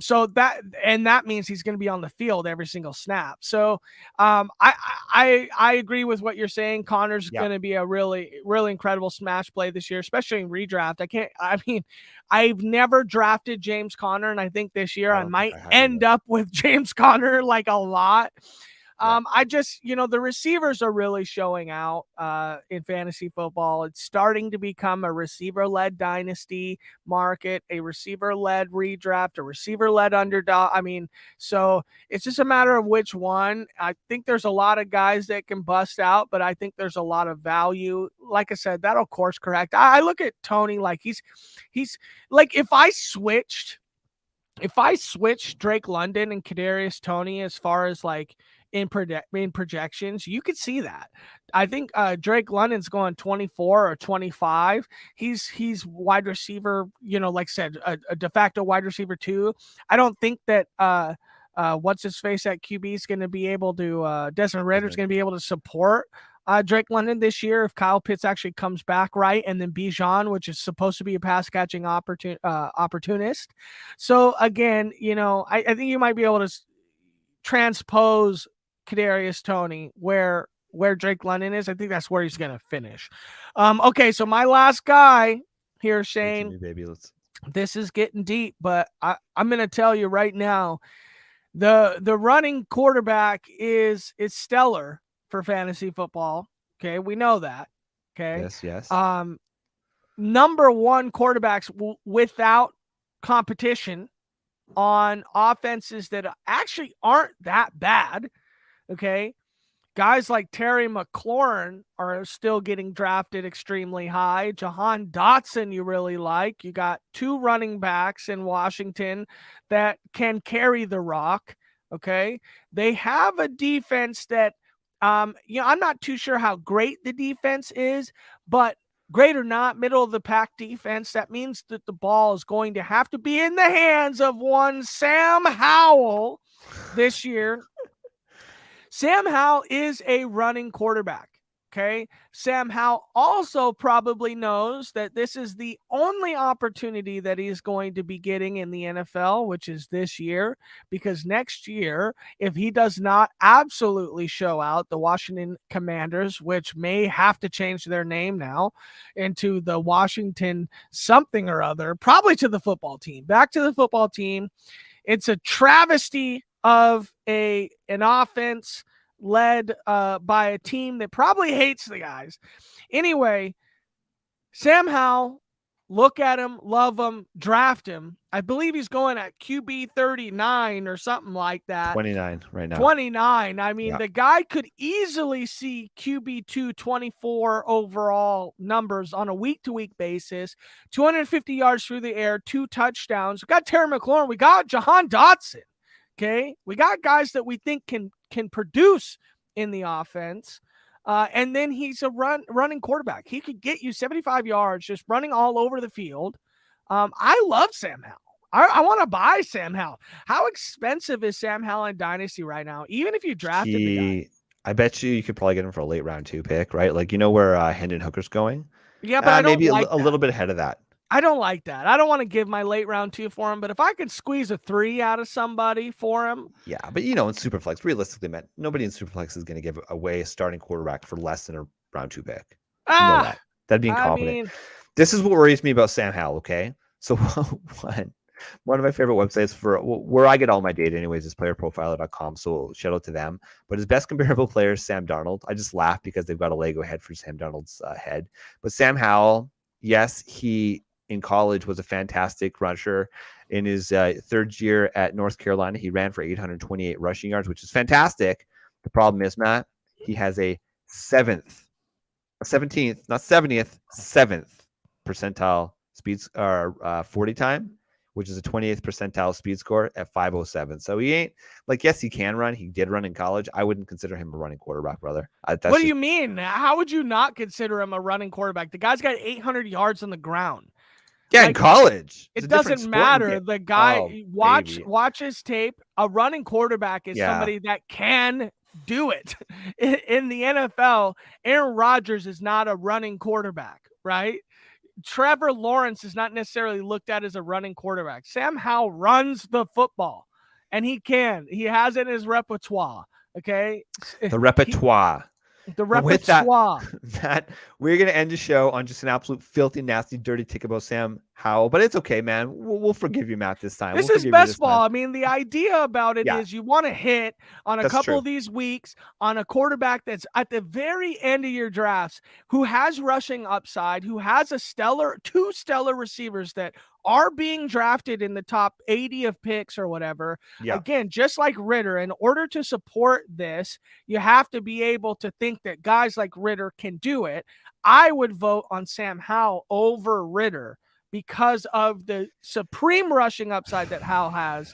So that means he's going to be on the field every single snap. So I agree with what you're saying. Connor's going to be a really, really incredible smash play this year, especially in redraft. I've never drafted James Conner, and I think this year I might end up with James Conner like a lot. I just, the receivers are really showing out in fantasy football. It's starting to become a receiver-led dynasty market, a receiver-led redraft, a receiver-led underdog. I mean, so it's just a matter of which one. I think there's a lot of guys that can bust out, but I think there's a lot of value. Like I said, that'll course correct. I look at Tony like he's like, if I switched Drake London and Kadarius Toney as far as like in projections, you could see that. I think Drake London's going 24 or 25. He's wide receiver, like I said, a de facto wide receiver 2. I don't think that what's his face at QB is going to be able to Desmond Ridder's going to be able to support Drake London this year if Kyle Pitts actually comes back right, and then Bijan, which is supposed to be a pass catching opportunist. So again, I think you might be able to transpose Kadarius Toney where Drake London is. I think that's where he's going to finish. Okay, so my last guy here, Shane. Baby, this is getting deep, but I'm going to tell you right now, the running quarterback is stellar for fantasy football. Okay, we know that. Okay. Yes. Number one quarterbacks without competition on offenses that actually aren't that bad. Okay. Guys like Terry McLaurin are still getting drafted extremely high. Jahan Dotson, you really like. You got 2 running backs in Washington that can carry the rock. Okay. They have a defense that, I'm not too sure how great the defense is, but great or not, middle of the pack defense, that means that the ball is going to have to be in the hands of one Sam Howell this year. Sam Howell is a running quarterback. Okay. Sam Howell also probably knows that this is the only opportunity that he's going to be getting in the NFL, which is this year, because next year, if he does not absolutely show out, the Washington Commanders, which may have to change their name now into the Washington something or other, probably to the football team, back to the football team. It's a travesty of an offense led by a team that probably hates the guys. Anyway, Sam Howell, look at him, love him, draft him. I believe he's going at QB 39 or something like that. 29 right now. 29. I mean, the guy could easily see QB 224 overall numbers on a week-to-week basis. 250 yards through the air, 2 touchdowns. We got Terry McLaurin. We got Jahan Dotson. Okay, we got guys that we think can produce in the offense, and then he's a running quarterback. He could get you 75 yards just running all over the field. I love Sam Howell. I want to buy Sam Howell. How expensive is Sam Howell in Dynasty right now? Even if you drafted the guy, I bet you could probably get him for a late round 2 pick, right? Like where Hendon Hooker's going. Yeah, but I don't maybe like a little bit ahead of that. I don't like that. I don't want to give my late round 2 for him, but if I could squeeze a 3 out of somebody for him. Yeah, but in Superflex, realistically, man, nobody in Superflex is going to give away a starting quarterback for less than a round 2 pick. That'd be incompetent. This is what worries me about Sam Howell, okay? So one, One of my favorite websites for where I get all my data anyways is playerprofiler.com. So shout out to them. But his best comparable player is Sam Darnold. I just laugh because they've got a Lego head for Sam Darnold's head. But Sam Howell, yes, he in college was a fantastic rusher. In his third year at North Carolina, he ran for 828 rushing yards, which is fantastic. The problem is, Matt, he has a 17th, not 70th, 7th percentile speeds 40 time, which is a 28th percentile speed score at 507. So he ain't like, yes, he can run. He did run in college. I wouldn't consider him a running quarterback, brother. What do you mean? How would you not consider him a running quarterback? The guy's got 800 yards on the ground. Yeah, in college. It doesn't matter. The guy, watch his tape. A running quarterback is somebody that can do it. In the NFL, Aaron Rodgers is not a running quarterback, right? Trevor Lawrence is not necessarily looked at as a running quarterback. Sam Howell runs the football, and he has it in his repertoire, okay? The repertoire. The repertoire. With that, we're going to end the show on just an absolute filthy, nasty, dirty tick about Sam Howell. But it's okay, man. We'll forgive you, Matt, this time. This is best ball. I mean, the idea about it is you want to hit on a couple of these weeks on a quarterback that's at the very end of your drafts who has rushing upside, who has two stellar receivers that are being drafted in the top 80 of picks or whatever. Yeah. Again, just like Ridder, in order to support this, you have to be able to think that guys like Ridder can do it. I would vote on Sam Howell over Ridder because of the supreme rushing upside that Howell has.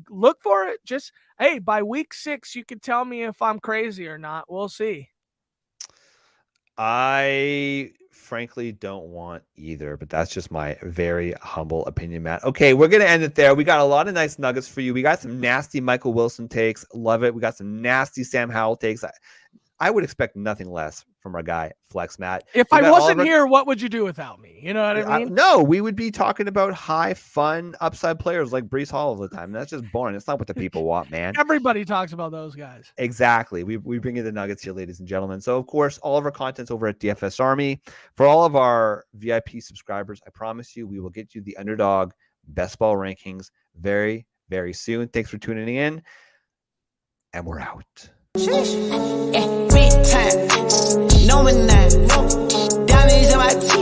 Look for it. Just, hey, by week 6, you can tell me if I'm crazy or not. We'll see. I frankly don't want either, but that's just my very humble opinion, Matt. Okay, we're going to end it there. We got a lot of nice nuggets for you. We got some nasty Michael Wilson takes. Love it. We got some nasty Sam Howell takes. I would expect nothing less from our guy, Flex Matt. If I wasn't here, what would you do without me? You know what I mean? No, we would be talking about high, fun, upside players like Breece Hall all the time. That's just boring. It's not what the people want, man. Everybody talks about those guys. Exactly. We bring you the nuggets here, ladies and gentlemen. So, of course, all of our content's over at DFS Army. For all of our VIP subscribers, I promise you, we will get you the Underdog Best Ball rankings very, very soon. Thanks for tuning in, and we're out. Big time, no man, diamonds in my teeth.